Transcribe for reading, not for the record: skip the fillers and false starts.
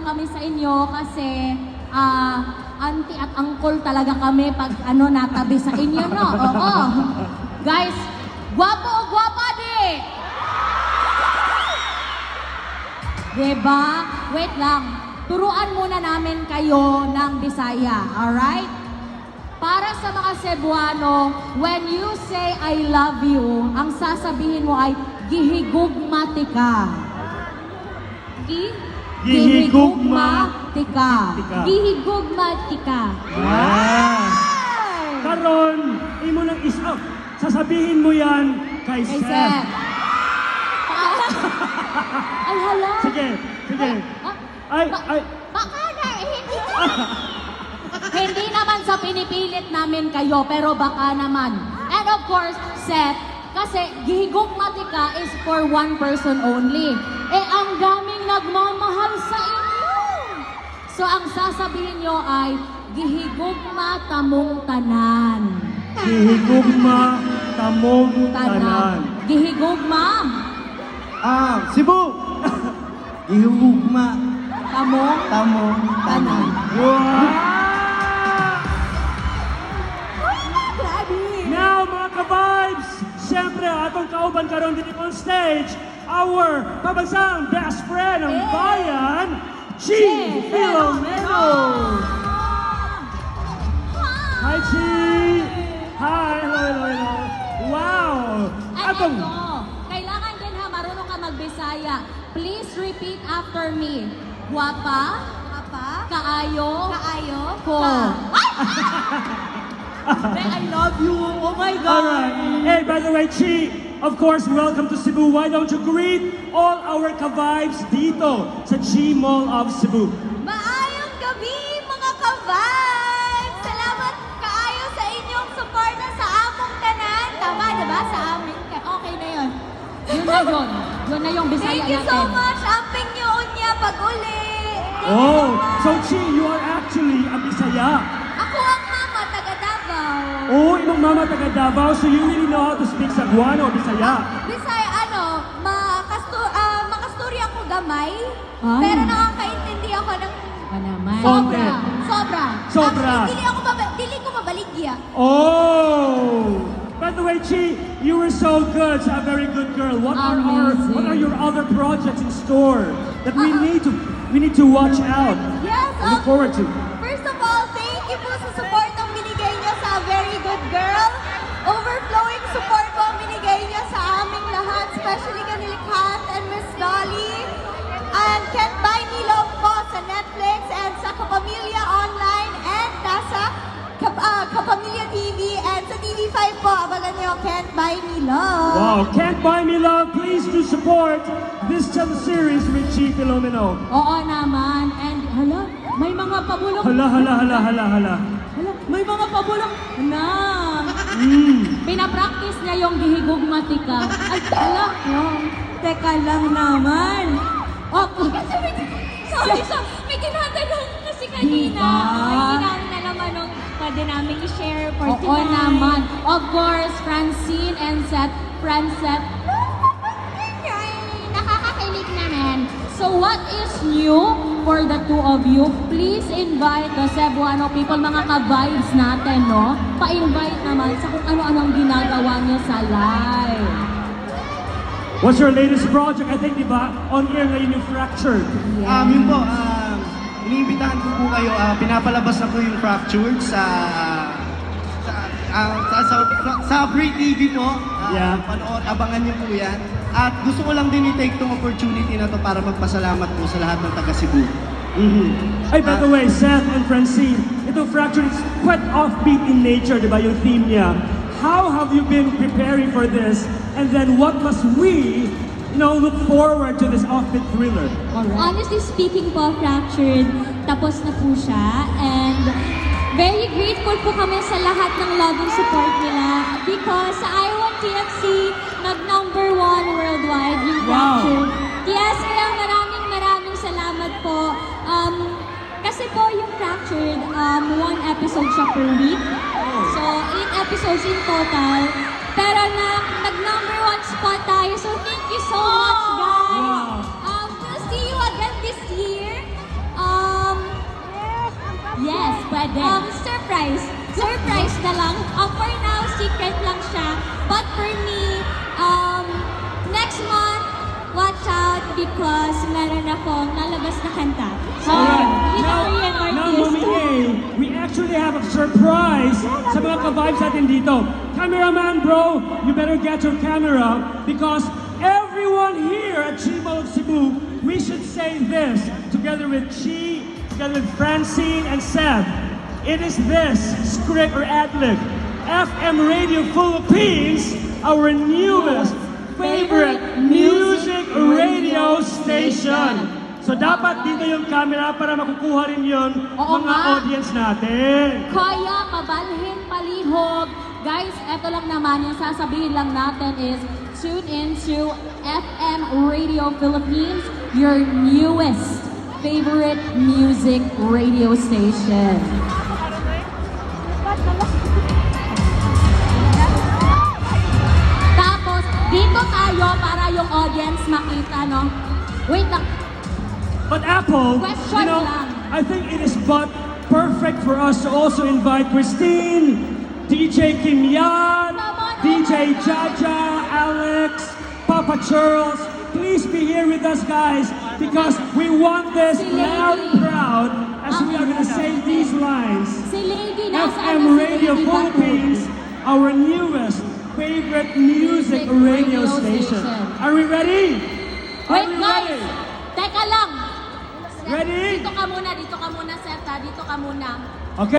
kami sa inyo kasi auntie at uncle talaga kami pag natabi sa inyo, no? Oo. Guys, gwapo o gwapa di? Diba? Wait lang. Turuan muna namin kayo ng Bisaya, alright? Para sa mga Cebuano, when you say I love you, ang sasabihin mo ay gihigugmatika. Gihigugmatika. Gihigugmatika. Karon, imo lang is-up. Sasabihin mo yan kay Hey, Seth. Seth. Ay, hala. Sige. Ay. Baka na, hindi naman sa pinipilit namin kayo, pero baka naman. And of course, Seth, kasi gihigugmatika is for one person only. Ang daming nagmamahal sa inyo. So, ang sasabihin nyo ay, gihigugma tamong tanan. Gihigugma tamong tanan. Gihigugma Cebu! Ihugugma tamong tamong tanan. Now, mga ka-vibes, siyempre, atong kauban karon dito on stage, our pabansang best friend ng bayan, G. Filomeno! Hi, G! Hi! Hello! Wow! At ito, kailangan din ha, marunong ka magbisaya. Please repeat after me. Guwapa, kaayo, ko. I love you. Oh my God. Alright. Hey, by the way, Chi, of course, welcome to Cebu. Why don't you greet all our ka-vibes dito sa G Mall of Cebu? Maayong gabi, mga ka-vibes! Salamat kaayo sa inyong suporta sa among tanan. Tama, diba? Sa amin. Okay na yun. Yun na yung bisaya Thank you natin. so much. Amping niyo unya pag-uli. Oh, so Chi, you are actually a Bisaya. Ako ang mama, taga Davao. Oh, imong mama taga Davao, so you really know how to speak Cebuano or Bisaya. Bisaya, makasturya ko gamay. Ay. Pero nakakaintindi ako ng naman. Konti. sobra. Sobra. Actually, dili ko mabaligya. Oh! By the way, Chi, you were so good, a very good girl. What are your other projects in store that we need to watch out? Yes, Look forward to. First of all, thank you po sa support ng binigay niyo sa Very Good Girl. Overflowing support po ang binigay niyo sa aming lahat, especially kanila Kat and Miss Dolly. And Can't Buy Me Love po sa Netflix and sa Kapamilya Online and nasa Kapamilya TV and sa TV5 po. Abangan niyo Can't Buy Me Love. Wow, Can't Buy Me Love, please do support this teleseries with Chi Filomeno. Oo naman. And hala, may mga pabulong. Hala. May mga pabulong na. Pinapractice niya yung gihigugmatika. Ay, hala. Teka lang naman. Sorry, may tinatanong kasi kanina. Diba? Ay, hindi na naman nung pwede namin i-share for Oo tonight. naman. Of course, Francine and Seth. Ay, nakakakilig naman. So what is new for the two of you? Please invite the Cebuano people, mga ka-vibes natin, no? Pa-invite naman sa kung ano-anong ginagawa niyo sa live. What's your latest project? I think, di ba, on air ngayon yung Fractured. Yun po, iniimbitahan ko po kayo, pinapalabas na po yung Fractured sa Free TV po. Yeah. Panood, abangan niyo po yan. At gusto ko lang din i-take tong opportunity na to para magpasalamat po sa lahat ng taga Cebu. Hey, by the way, Seth and Francine, ito Fractured is quite offbeat in nature, di ba, yung theme niya. How have you been preparing for this? And then what must we, look forward to this offbeat thriller? Honestly speaking po, Fractured, tapos na po siya. And very grateful po kami sa lahat ng love and support nila. Because sa I Want TFC, nag-number 1 worldwide yung Fractured. Yes, kaya maraming salamat po. Kasi po yung Fractured, 1 episode siya per week. So, 8 episodes in total. Pero nag-number 1 spot tayo. So, thank you so much, guys. Wow. We'll see you again this year. Pwede. Surprise. Surprise na lang. For now, secret lang siya. But for me, next month, watch out because meron akong nalabas na kanta. So, Alright, with a Korean now, artist. Mommy A, we actually have a surprise sa mga ka-vibes natin dito. Cameraman bro, you better get your camera because everyone here at Chi Mall of Cebu, we should say this together with Chi, together with Francine and Seb. It is this, script or ad-lib. FM Radio Philippines, our newest favorite music radio station. So dapat dito yung camera para makukuha rin yun Oo mga nga. audience natin. Kaya pabalhin, palihog. Guys, eto lang naman, yung sasabihin lang natin is tune in to FM Radio Philippines, your newest favorite music radio station. Tapos, dito tayo para yung audience makita, no? Wait lang. But Apple, Question you know, lang. I think it is but perfect for us to also invite Christine, DJ Kim Yan, DJ Jaja, Alex, Papa Charles. Please be here with us, guys, because we want this Si loud Lady. and proud as we are going to say these lines. Si Lady, nasaan FM na si Radio Lady Philippines, our newest favorite music radio station. Are we ready? Are Wait, we guys! ready? Teka lang! Ready? Dito ka muna, Seth, ha? Dito ka muna.